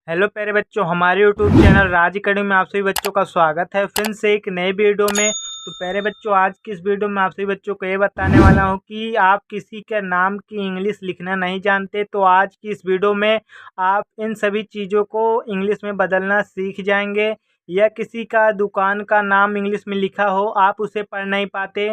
Hello प्यारे बच्चों, हमारे यूट्यूब चैनल राज अकेडमी में आप सभी बच्चों का स्वागत है फिर से एक नए वीडियो में। तो प्यारे बच्चों, आज की इस वीडियो में आप सभी बच्चों को ये बताने वाला हूँ कि आप किसी के नाम की इंग्लिश लिखना नहीं जानते, तो आज की इस वीडियो में आप इन सभी चीज़ों को इंग्लिश में बदलना सीख जाएंगे। या किसी का दुकान का नाम इंग्लिश में लिखा हो, आप उसे पढ़ नहीं पाते,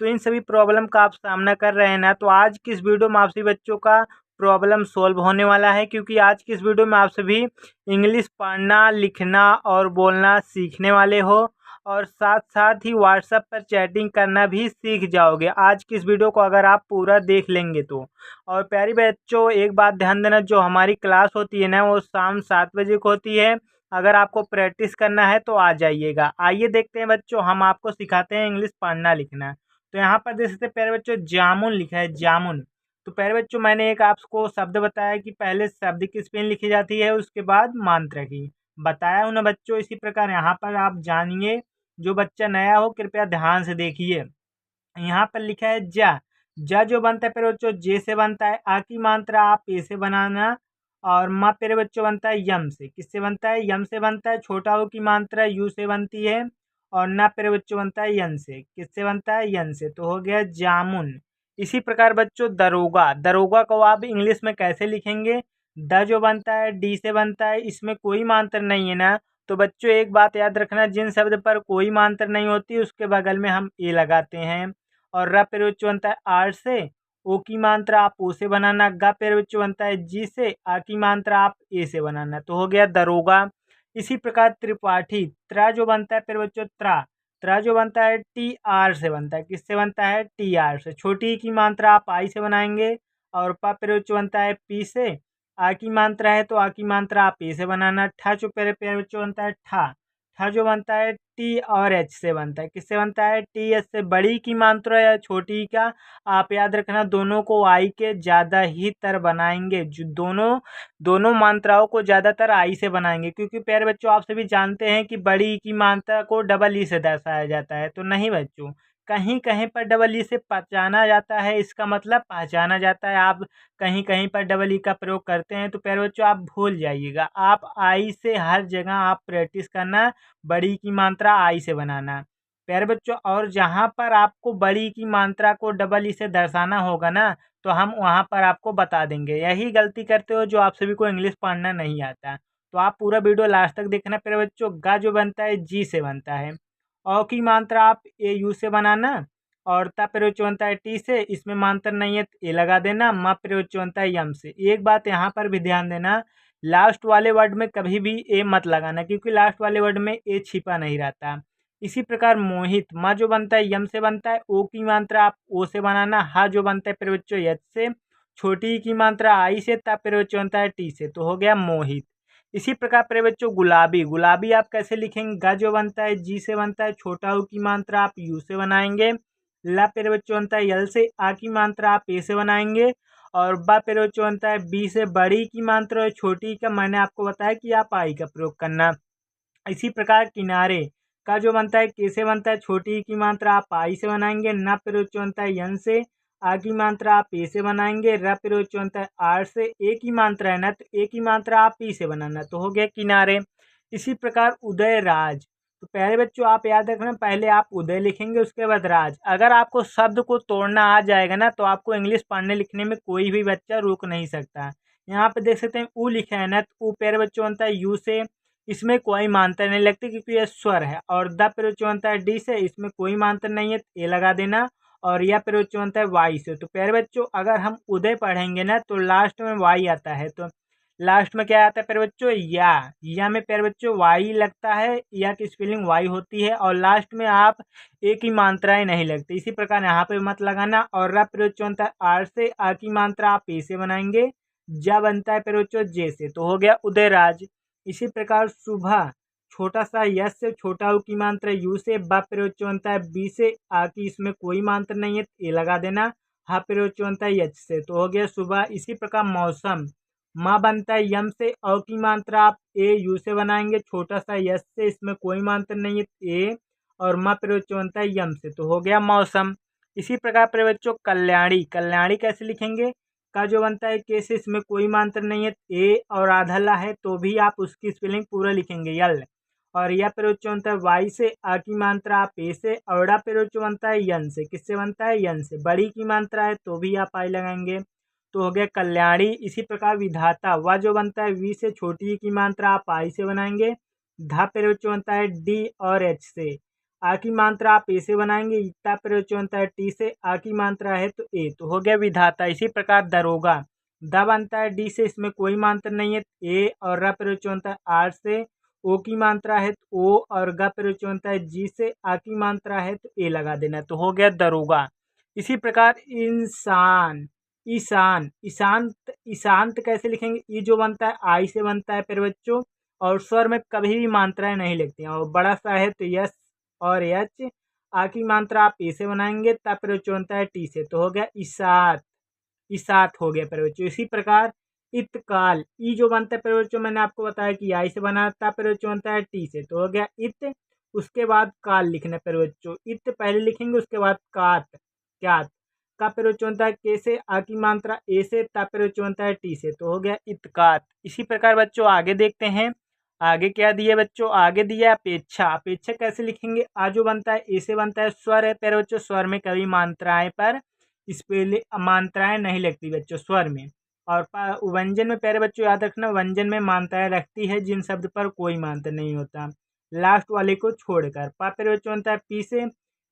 तो इन सभी प्रॉब्लम का आप सामना कर रहे हैं ना, तो आज की इस वीडियो में आप सभी बच्चों का प्रॉब्लम सॉल्व होने वाला है। क्योंकि आज की इस वीडियो में आप सभी इंग्लिश पढ़ना, लिखना और बोलना सीखने वाले हो, और साथ साथ ही व्हाट्सएप पर चैटिंग करना भी सीख जाओगे आज की इस वीडियो को अगर आप पूरा देख लेंगे तो। और प्यारी बच्चों, एक बात ध्यान देना, जो हमारी क्लास होती है ना, वो शाम 7 बजे को होती है। अगर आपको प्रैक्टिस करना है तो आ जाइएगा। आइए देखते हैं बच्चों, हम आपको सिखाते हैं इंग्लिश पढ़ना लिखना। तो यहाँ पर देख सकते हैं प्यारे बच्चों, जामुन लिखा है, जामुन। तो प्यारे बच्चों, मैंने एक आपको शब्द बताया कि पहले शब्द की स्पेलिंग लिखी जाती है, उसके बाद मात्रा की बताया हूँ ना बच्चों। इसी प्रकार यहाँ पर आप जानिए, जो बच्चा नया हो कृपया ध्यान से देखिए। यहाँ पर लिखा है जा जो बनता है प्यारे बच्चों जे से बनता है। आ की मात्रा आप ए से बनाना, और माँ प्यारे बच्चों बनता है यम से। किससे बनता है? यम से बनता है। छोटा ओ की मात्रा यू से बनती है, और ना प्यारे बच्चों बनता है यन से। किससे बनता है? यन से। तो हो गया जामुन। इसी प्रकार बच्चों दरोगा, दरोगा को आप इंग्लिश में कैसे लिखेंगे? द जो बनता है डी से बनता है, इसमें कोई मात्रा नहीं है ना। तो बच्चों एक बात याद रखना, जिन शब्द पर कोई मात्रा नहीं होती उसके बगल में हम ए लगाते हैं। और र पेड़ बच्चों बनता है आर से। ओ की मात्रा आप ओ से बनाना। गा पेड़ बच्चों बनता है जी से। आ की मात्रा आप ए से बनाना। तो हो गया दरोगा। इसी प्रकार त्रिपाठी, त्रा जो बनता है पेड़ बच्चों त्रा, त्रा जो बनता है टी आर से बनता है। किससे बनता है? टी आर से। छोटी ई की मात्रा आप आई से बनाएंगे, और पा पेड़ बच्चों बनता है पी से। आ की मात्रा है तो आ की मात्रा आप ए से बनाना। ठा जो पेड़ पेड़ बच्चों बनता है ठा, ठा जो बनता है टी और एच से बनता है। किससे बनता है? टी एच से। बड़ी की मात्रा या छोटी ई का आप याद रखना, दोनों को आई के ज़्यादा ही तर बनाएंगे। जो दोनों दोनों मात्राओं को ज़्यादातर आई से बनाएंगे, क्योंकि प्यारे बच्चों आप सभी जानते हैं कि बड़ी ई की मात्रा को डबल ई से दर्शाया जाता है। तो नहीं बच्चों, कहीं कहीं पर डबल ई से पहचाना जाता है, इसका मतलब पहचाना जाता है। आप कहीं कहीं पर डबल ई का प्रयोग करते हैं, तो प्यारे बच्चों आप भूल जाइएगा। आप आई से हर जगह आप प्रैक्टिस करना, बड़ी की मात्रा आई से बनाना प्यारे बच्चों। और जहाँ पर आपको बड़ी की मात्रा को डबल ई से दर्शाना होगा ना, तो हम वहाँ पर आपको बता देंगे। यही गलती करते हो जो आप सभी को इंग्लिश पढ़ना नहीं आता। तो आप पूरा वीडियो लास्ट तक देखना प्यारे बच्चों। गा जो बनता है जी से बनता है। औ की मात्रा आप ए यू से बनाना, और ता पेरो बनता है टी से। इसमें मात्रा नहीं है तो ए लगा देना। मा पेरो बनता है यम से। एक बात यहाँ पर भी ध्यान देना, लास्ट वाले वर्ड में कभी भी ए मत लगाना, क्योंकि लास्ट वाले वर्ड में ए छिपा नहीं रहता। इसी प्रकार मोहित, माँ जो बनता है यम से बनता है। ओ की मात्रा आप ओ से बनाना। हा जो बनता है प्यारे बच्चों एच से। छोटी की मात्रा आई से। ता प्यारे बच्चों बनता है टी से। तो हो गया मोहित। इसी प्रकार प्यारे बच्चों गुलाबी, गुलाबी आप कैसे लिखेंगे? ग जो बनता है जी से बनता है। छोटा ऊ की मात्रा आप यू से बनाएंगे। ला प्यारे बच्चों बनता है यल से। आ की मात्रा आप ए से बनाएंगे, और बा पेरो बनता है बी से। बड़ी की मात्रा और छोटी का मैंने आपको बताया कि आप आई का प्रयोग करना। इसी प्रकार किनारे का जो बनता है के से बनता है। छोटी की मात्रा आप आई से बनाएंगे। न पेरोच बनता है यन से। आ की मात्रा आप ए से बनाएंगे। र पेरोच बनता है आर से। ए की मात्रा है ना, तो ए की मात्रा आप ई से बनाना। तो हो गया किनारे। इसी प्रकार उदय राज, तो पहले बच्चों आप याद रखना, पहले आप उदय लिखेंगे उसके बाद राज। अगर आपको शब्द को तोड़ना आ जाएगा ना, तो आपको इंग्लिश पढ़ने लिखने में कोई भी बच्चा रोक नहीं सकता। यहाँ पे देख सकते हैं ऊ लिखा है ना, तो ऊ प्यारे बच्चों बनता है यू से। इसमें कोई मात्रा नहीं लगती क्योंकि ये स्वर है। और द प्रयोग बनता है डी से। इसमें कोई मात्रा नहीं है, ए लगा देना। और यह प्रयोग बनता है वाई से। तो प्यारे बच्चों अगर हम उदय पढ़ेंगे ना, तो लास्ट में वाई आता है। तो लास्ट में क्या आता है प्यारे बच्चों? या में प्यारे बच्चों वाई लगता है। या की स्पेलिंग वाई होती है, और लास्ट में आप ए की मात्राएं नहीं लगती। इसी प्रकार यहाँ पे मत लगाना। और र प्रयोग बनता है आर से। आ की मात्रा आप ए से बनाएंगे। जा बनता है प्यारे बच्चों जे से। तो हो गया उदयराज। इसी प्रकार सुबह, छोटा सा यस से। छोटा ऊ की मात्रा यू से। बा प्रयोग बनता है बी से। आ की इसमें कोई मात्रा नहीं है, ए लगा देना। हा प्रयोग बनता है एच से। तो हो गया सुबह। इसी प्रकार मौसम, माँ बनता है यम से। औ की मात्रा आप ए यू से बनाएंगे। छोटा सा यस से। इसमें कोई मात्रा नहीं है, ए। और माँ प्रयोग बनता है यम से। तो हो गया मौसम। इसी प्रकार प्रिय बच्चों कल्याणी, कल्याणी कैसे लिखेंगे? का जो बनता है के से इसमें कोई मात्रा नहीं है, ए और आधा ला है तो भी आप उसकी स्पेलिंग पूरा लिखेंगे यल। और यह प्रयोग बनता है वाई से, आ की मात्रा आप ए से, और डा प्रयोग बनता है यन से। किससे बनता है? यन से। बड़ी की मात्रा है तो भी आप आई लगाएंगे, तो हो गया कल्याणी। इसी प्रकार विधाता, व जो बनता है वी से, छोटी की मात्रा आप आई से बनाएंगे। धा प्रयोग बनता है डी और एच से, आ की मात्रा आप ए से बनाएंगे। इतना प्रयोग बनता है टी से, आ की मात्रा है तो ए, तो हो गया विधाता। इसी प्रकार दरोगा, द बनता है डी से, इसमें कोई मात्रा नहीं है, ए और र प्रयोग बनता है आर से, ओ की मात्रा है तो ओ, और ग प्रयोग बनता है जी से, आ की मात्रा है तो ए लगा देना, तो हो गया दरोगा। इसी प्रकार इंसान, ईशान, ईशांत, ईशांत कैसे लिखेंगे? ई जो बनता है आई से बनता है फिर बच्चों, और स्वर में कभी भी मात्राएं नहीं लिखती हैं। और बड़ा सा है तो यस और एच, आ की मात्रा आप ए से बनाएंगे, तब प्रयोग बनता है टी से, तो हो गया ईसात, ईसात हो गया प्रयोग। इसी प्रकार इतकाल, ई जो बनता है प्रयोग मैंने आपको बताया कि आई से बना, तब प्रयोग बनता है टी से, तो हो गया इत। उसके बाद काल लिखना प्रयोग, इत पहले लिखेंगे उसके बाद कात, क्यात। का प्रयोग बनता है के से, आ की मात्रा ए से, तब प्रयोग बनता है टी से, तो हो गया इतकात। इसी प्रकार बच्चों आगे देखते हैं। आगे क्या दिया बच्चों? आगे दिया अपेक्षा। अपेक्षा कैसे लिखेंगे? आ जो बनता है ए से बनता है, स्वर है प्यारे बच्चों, स्वर में कभी मात्राएं पर स्पेलिंग मात्राएं नहीं लगती बच्चों स्वर में। और व्यंजन में प्यारे बच्चों याद रखना, व्यंजन में मात्राएं लगती है जिन शब्द पर कोई मात्रा नहीं होता, लास्ट वाले को छोड़कर। पा प्यारे बच्चों बनता है पी से,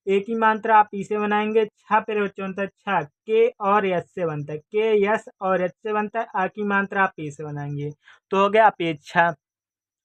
ए की मात्रा आप ई से बनाएंगे। छा प्यारे बच्चों बनता है छा, के और यस से बनता है, के यस और एच से बनता है। आ की मात्रा आप ए से बनाएंगे, तो हो गया अपेक्षा।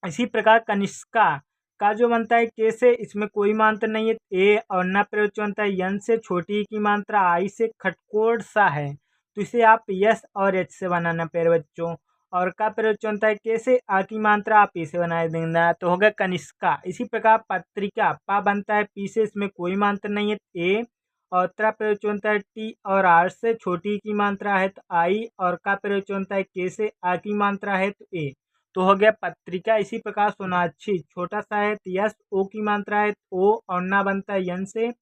इसी प्रकार कनिष्का, का जो बनता है के से, इसमें कोई मात्रा नहीं है, ए और न प्रयोग बनता है यन से, छोटी की मात्रा आई से, खटकोड़ सा है तो इसे आप यस और एच से बनाना प्यारे बच्चों। और का प्रयोग बनता है के से, आ की मात्रा आप ई से बना देना, तो हो गया कनिष्का। इसी प्रकार पत्रिका, पा बनता है पी से, इसमें कोई मात्रा नहीं है, ए और त्रा प्रयोग बनता है टी और आर से, छोटी की मात्रा है तो आई, और का प्रयोग बनता है के से, आ की मात्रा है तो ए, तो हो गया पत्रिका। इसी प्रकार सोनाक्षी, छोटा सा है तो यस, ओ की मात्रा है तो ओ, और ना बनता है यन से,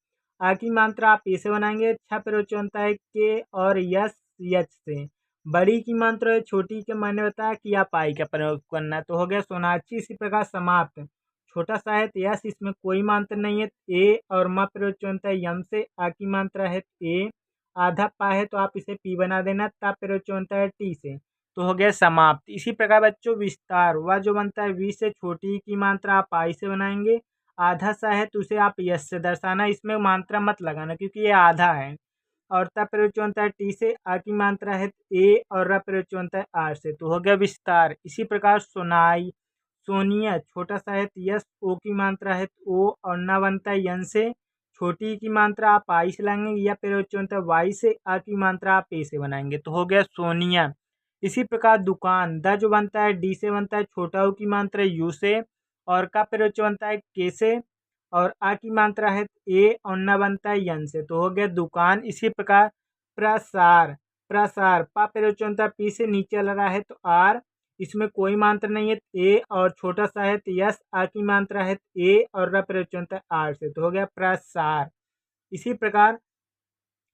आ की मात्रा आप ए से बनाएंगे। छ प्रयोग बनता है के और यस यच से, बड़ी की मात्रा है, छोटी के मैंने बताया कि आप आई का प्रयोग करना, तो हो गया सोनाक्षी। इसी प्रकार समाप्त, छोटा सा है तो यस, इसमें कोई मात्रा नहीं है, ए और म प्रयोग बनता है यम से, आ की मात्रा है ए, आधा पा है तो आप इसे पी बना देना, ता प्रयोग बनता है टी से, तो हो गया समाप्त। इसी प्रकार बच्चों विस्तार, वह जो बनता है वी से, छोटी की मात्रा आप आई से बनाएंगे। आधा सा है तो उसे आप यस से दर्शाना, इसमें मात्रा मत लगाना क्योंकि ये आधा है। और तब प्रयोग बनता है टी से, आ की मात्रा है ए और र प्रयोग बनता है आर से, तो हो गया विस्तार। इसी प्रकार सोनाई, सोनिया, छोटा सा है तो यस, ओ की मात्रा है तो ओ, और ना बनता है यन से, छोटी की मात्रा आप आई से लाएंगे। या प्रयोग बनता है वाई से, आ की मात्रा आप ए से बनाएंगे, तो हो गया सोनिया। इसी प्रकार दुकान, द जो बनता है डी से बनता है, छोटा ऊ की मात्रा यू से, और का प्रयोग बनता है के से, और आ की मात्रा है ए, और न बनता है यन से, तो हो गया दुकान। इसी प्रकार प्रसार, प्रसार, पा प्रयोग बनता है पी से, नीचे लगा है तो आर, इसमें कोई मात्रा नहीं है, ए और छोटा सा है तो यस, आ की मात्रा है ए, और र प्रयोग बनता है आर से, तो हो गया प्रसार। इसी प्रकार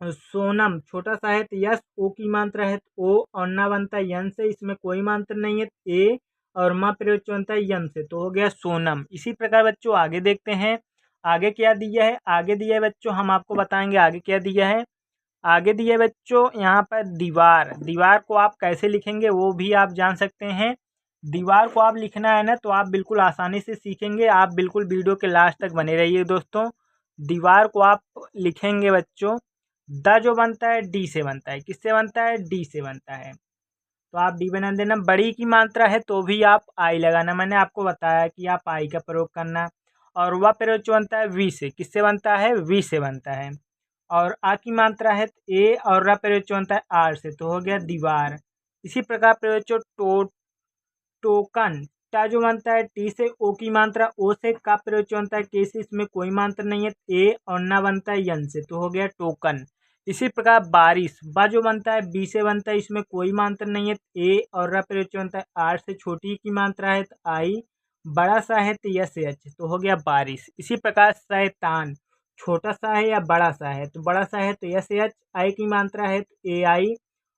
सोनम, छोटा सा है तो यस, ओ की मात्रा है तो ओ, और ना बनता है यन से, इसमें कोई मात्रा नहीं है ए, और माँ प्रयोग बनता है यन से, तो हो गया सोनम। इसी प्रकार बच्चों आगे देखते हैं। आगे क्या दिया है? आगे दिया है बच्चों, हम आपको बताएंगे आगे क्या दिया है। आगे दिया है बच्चों यहाँ पर दीवार, दीवार को आप कैसे लिखेंगे वो भी आप जान सकते हैं। दीवार को आप लिखना है ना तो आप बिल्कुल आसानी से सीखेंगे, आप बिल्कुल वीडियो के लास्ट तक बने रहिए दोस्तों। दीवार को आप लिखेंगे बच्चों, द जो बनता है डी से बनता है, किससे बनता है? डी से बनता है, तो आप डी बना देना। बड़ी की मात्रा है तो भी आप आई लगाना, मैंने आपको बताया कि आप आई का प्रयोग करना। और वह प्रयोग जो बनता है वी से, किससे बनता है? वी से बनता है। और आ की मात्रा है ए, और र प्रयोग जो बनता है आर से, तो हो गया दीवार। इसी प्रकार प्रयोग जो टोकन, टा जो बनता है टी से, ओ की मात्रा ओ से, का प्रयोग बनता है के से, इसमें कोई मात्रा नहीं है ए, और ना बनता है यन से, तो हो गया टोकन। इसी प्रकार बारिश, बा जो बनता है बी से बनता है, इसमें कोई मात्रा नहीं है ए, और र प्रयोग बनता है आर से, छोटी की मात्रा है तो आई, बड़ा सा है तो यस एच, तो हो गया बारिश। इसी प्रकार शैतान, छोटा सा है या बड़ा सा है? तो बड़ा सा है तो यस एच, आई की मात्रा है तो ए आई,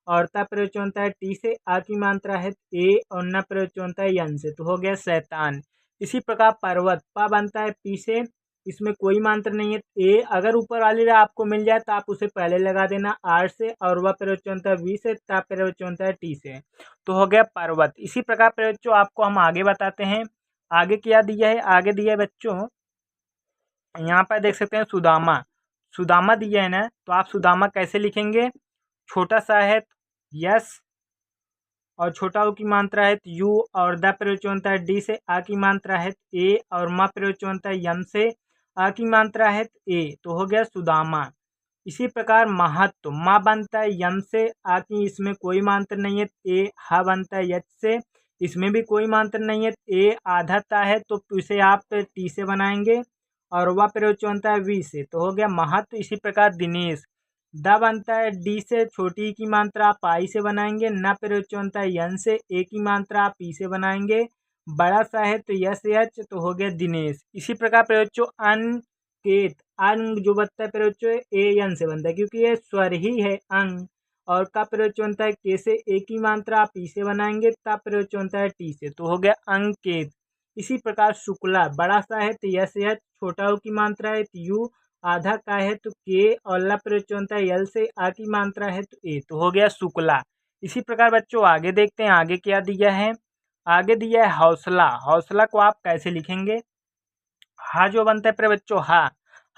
और ता प्रयोग होता है टी से, आ की मात्रा है ए और न प्रयोग होता है यन से, तो हो गया शैतान। इसी प्रकार पर्वत, पा बनता है पी से, इसमें कोई मात्रा नहीं है ए, अगर ऊपर वाली आपको मिल जाए तो आप उसे पहले लगा देना आर से, और वह प्रयोग होता है वी से, ता प्रयोग होता है टी से, तो हो गया पर्वत। इसी प्रकार प्रयोग आपको हम आगे बताते हैं। आगे क्या दिया है, आगे दिया है बच्चों, यहाँ पर देख सकते हैं सुदामा, सुदामा दिया है ना, तो आप सुदामा कैसे लिखेंगे, छोटा सा है यस और छोटा ओ की मात्रा है यू, और द प्रयोग होता है डी से, आ की मात्रा है ए, और मा प्रयोग होता है यम से, आ की मात्रा है ए, तो हो गया सुदामा। इसी प्रकार महत्व, मा बनता है यम से, आ की इसमें कोई मात्रा नहीं है ए, हा बनता है यच से, इसमें भी कोई मात्रा नहीं है ए, आधा ता है तो इसे आप टी से बनाएंगे, और वह प्रयोग होता है वी से, तो हो गया महत्व। इसी प्रकार दिनेश, द बनता है डी से, छोटी की मात्रा आप आई से बनाएंगे, न प्रयोग होता है यन से, ए की मात्रा आप पी से बनाएंगे, बड़ा सा है तो यस एच, तो हो गया दिनेश। इसी प्रकार प्रयोग अंकेत, अंग जो बनता है प्रयोग ए एन से बनता है, क्योंकि ये स्वर ही है अंग, और का प्रयोग होता है के से, ए की मात्रा आप पी से बनाएंगे, तब प्रयोग होता है टी से, तो हो गया अंकेत। इसी प्रकार शुक्ला, बड़ा सा है तो यस एच, छोटा ओ की मात्रा है तो यू, आधा का है तो के, और ला प्रयोग होता है यल से, आ की मात्रा है तो ए, तो हो गया शुक्ला। इसी प्रकार बच्चों आगे देखते हैं, आगे क्या दिया है, आगे दिया है हौसला। हौसला को आप कैसे लिखेंगे, हा जो बनता है प्रे बच्चों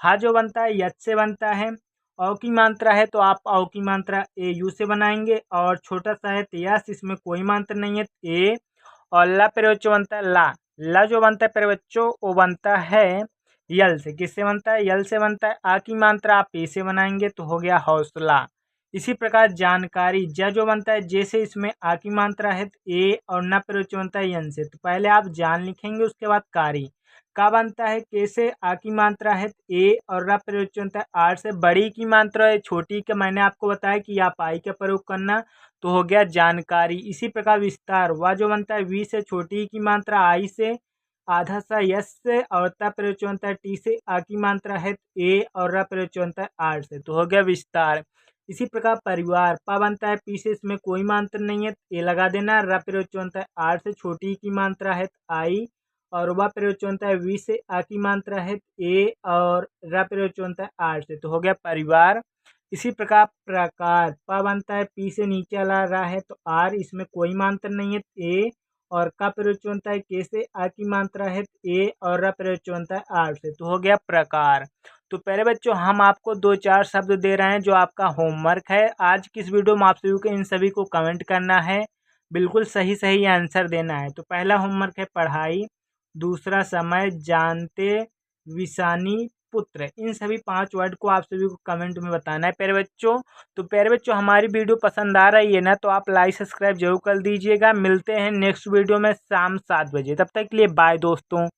हा जो बनता है यच से बनता है, औ की मात्रा है तो आप औ की मात्रा ए यू से बनाएंगे, और छोटा सा है तो यस, इसमें कोई मात्रा नहीं है ए, और ला प्रयोग बनता है ला जो बनता है प्रे बच्चों वो बनता है यल से, किससे बनता है यल से बनता है, आ की मात्रा आप ए से बनाएंगे, तो हो गया हौसला। इसी प्रकार जानकारी, ज जो बनता है जैसे, इसमें आ की मात्रा है ए, और न प्रयोग बनता है यन से, तो पहले आप जान लिखेंगे, उसके बाद कारी, का बनता है के से, आ की मात्रा है ए, और रा प्रयोग होता है आर से, बड़ी की मात्रा है छोटी का मैंने आपको बताया कि आप आई का प्रयोग करना, तो हो गया जानकारी। इसी प्रकार विस्तार, वह जो बनता है वी से, छोटी की मात्रा आई से, आधा सा यस से, और ता प्रयोग होता है टी से, आ की मात्रा है ए, और रा प्रयोग होता है आर से, तो हो गया विस्तार। इसी प्रकार परिवार, पा बनता है पी से, इसमें कोई मात्रा नहीं है ए लगा देना, रा प्रयोग होता है आर से, छोटी की मात्रा है आई, और वह प्रयोग होता है वी से, आ की मात्रा है ए, और रा प्रयोग होता है आर से, तो हो गया परिवार। इसी प्रकार प्रकार, प बनता है पी से, नीचे वाला रहा है तो आर, इसमें कोई मात्रा नहीं है ए, और का प्रयोग होता है के से, आ की मात्रा है ए, और रा प्रयोग होता है आर से, तो हो गया प्रकार। तो पहले बच्चों हम आपको 2-4 शब्द दे रहे हैं जो आपका होमवर्क है। आज की इस वीडियो में आप सभी को इन सभी को कमेंट करना है, बिल्कुल सही सही आंसर देना है। तो पहला होमवर्क है पढ़ाई, दूसरा समय, जानते, विषानी, पुत्र, इन सभी 5 वर्ड को आप सभी को कमेंट में बताना है प्यारे बच्चों। तो प्यारे बच्चों हमारी वीडियो पसंद आ रही है ना, तो आप लाइक सब्सक्राइब जरूर कर दीजिएगा। मिलते हैं नेक्स्ट वीडियो में शाम 7 बजे, तब तक के लिए बाय दोस्तों।